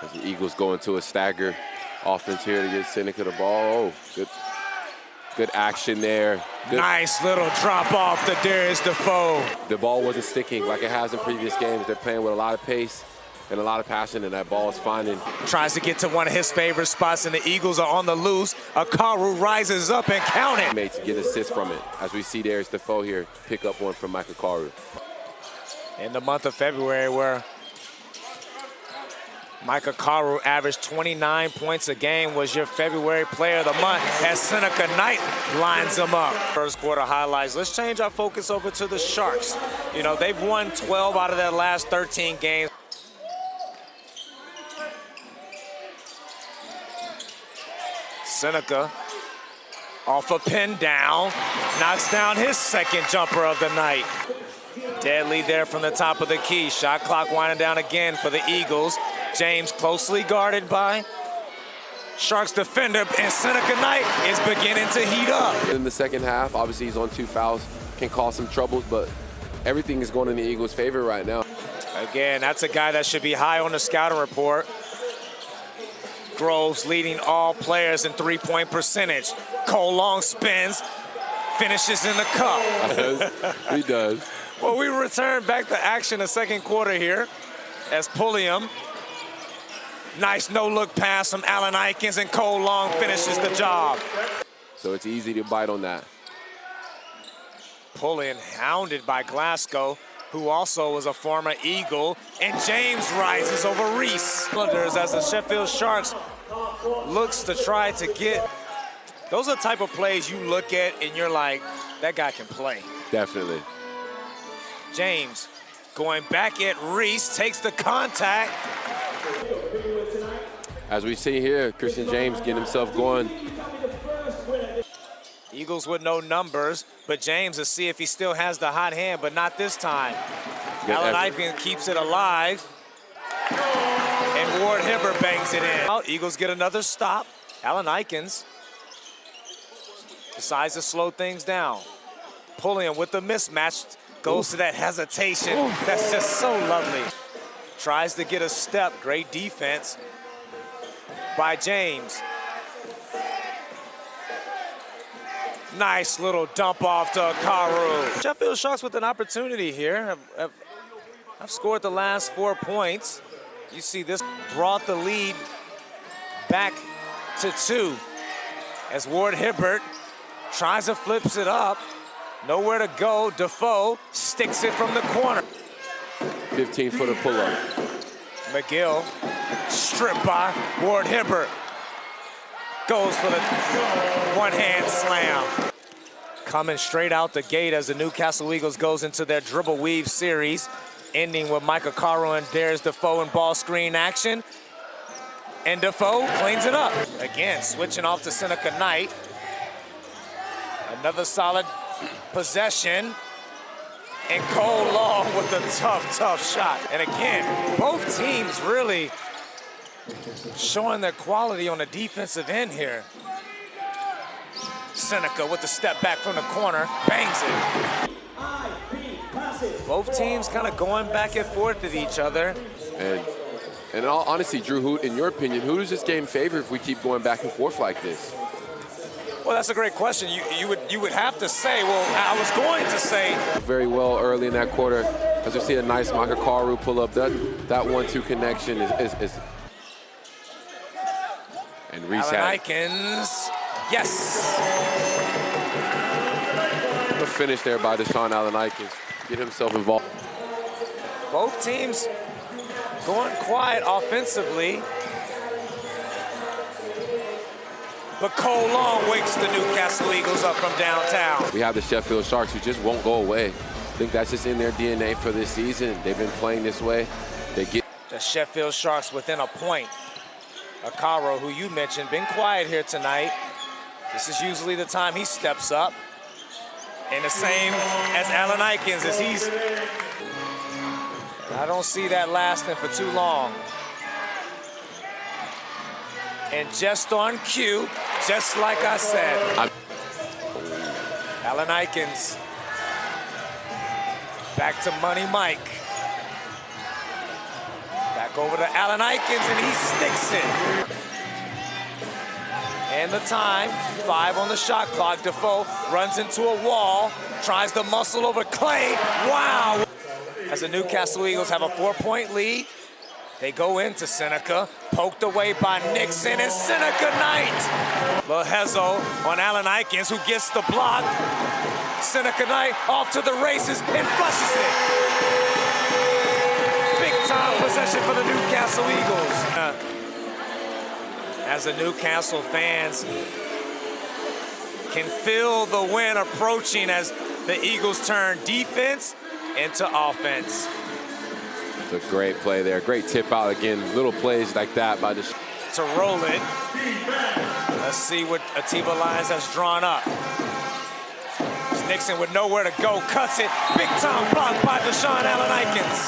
As the Eagles go into a stagger offense here to get Seneca the ball. Oh, good action there. Nice little drop off to Darius Defoe. The ball wasn't sticking like it has in previous games. They're playing with a lot of pace and a lot of passion, and that ball is finding. Tries to get to one of his favorite spots, and the Eagles are on the loose. Akaru rises up and count it. Made to get assists from it, as we see Darius Defoe here pick up one from Mike Akaru. In the month of February, where Mike Akaru averaged 29 points a game, was your February player of the month as Seneca Knight lines him up. First quarter highlights. Let's change our focus over to the Sharks. You know, they've won 12 out of their last 13 games. Seneca off a pin down, knocks down his second jumper of the night. Dead lead there from the top of the key. Shot clock winding down again for the Eagles. James closely guarded by Sharks defender, and Seneca Knight is beginning to heat up. In the second half, obviously he's on 2 fouls, can cause some troubles, but everything is going in the Eagles' favor right now. Again, that's a guy that should be high on the scouting report. Groves leading all players in three-point percentage. Cole Long spins, finishes in the cup. He does. Well, we return back to action the second quarter here as Pulliam. Nice no-look pass from Allen Aikens, and Cole Long finishes the job. So it's easy to bite on that. Pulliam hounded by Glasgow, who also was a former Eagle, and James rises over Reese. As the Sheffield Sharks looks to try to get, those are the type of plays you look at and you're like, that guy can play. Definitely. James going back at Reese, takes the contact. As we see here, Christian James getting himself going. Eagles with no numbers, but James will see if he still has the hot hand, but not this time. Allen Aikens keeps it alive, and Ward Hibbert bangs it in. Eagles get another stop. Allen Aikens decides to slow things down. Pulliam with the mismatch, goes to that hesitation. That's just so lovely. Tries to get a step, great defense by James. Nice little dump off to Akaru. Sheffield Sharks with an opportunity here. Have scored the last 4 points. You see this brought the lead back to 2 as Ward Hibbert tries to flips it up. Nowhere to go. Defoe sticks it from the corner. 15-footer pull-up. McGill stripped by Ward Hibbert. Goes for the one-hand slam. Coming straight out the gate as the Newcastle Eagles goes into their dribble weave series, ending with Mike Akaru and Darius Defoe in ball screen action. And Defoe cleans it up. Again, switching off to Seneca Knight. Another solid possession. And Cole Long with a tough shot. And again, both teams really showing their quality on the defensive end here. Seneca with the step back from the corner, bangs it. Both teams kind of going back and forth at each other. And in all honesty, Drew, in your opinion, who does this game favor if we keep going back and forth like this? Well, that's a great question. You would have to say, well, I was going to say. Very well early in that quarter. As we see a nice Mike Akaru pull up, that 1-2 connection is and Reese Allen Aikens, yes. The finish there by Deshaun Allen Aikens. Get himself involved. Both teams going quiet offensively. But Cole Long wakes the Newcastle Eagles up from downtown. We have the Sheffield Sharks who just won't go away. I think that's just in their DNA for this season. They've been playing this way. They get the Sheffield Sharks within a point. Akaru, who you mentioned, been quiet here tonight. This is usually the time he steps up. And the same as Allen Aikens, as he's... I don't see that lasting for too long. And just on cue, just like I said, Allen Aikens back to Money Mike. Back Back over to Allen Aikens, and he sticks it. And the time, 5 on the shot clock. Defoe runs into a wall, tries to muscle over Clay. Wow! As the Newcastle Eagles have a 4-point lead, they go into Seneca, poked away by Nixon, and Seneca Knight. Lohezo on Allen Aikens, who gets the block. Seneca Knight off to the races and flushes it. Big time possession for the Newcastle Eagles. As the Newcastle fans can feel the win approaching as the Eagles turn defense into offense. It's a great play there. Great tip out again. Little plays like that by the... To roll it. Let's see what Atiba Lyons has drawn up. Nixon with nowhere to go, cuts it. Big time block by Deshaun Allen Aikens.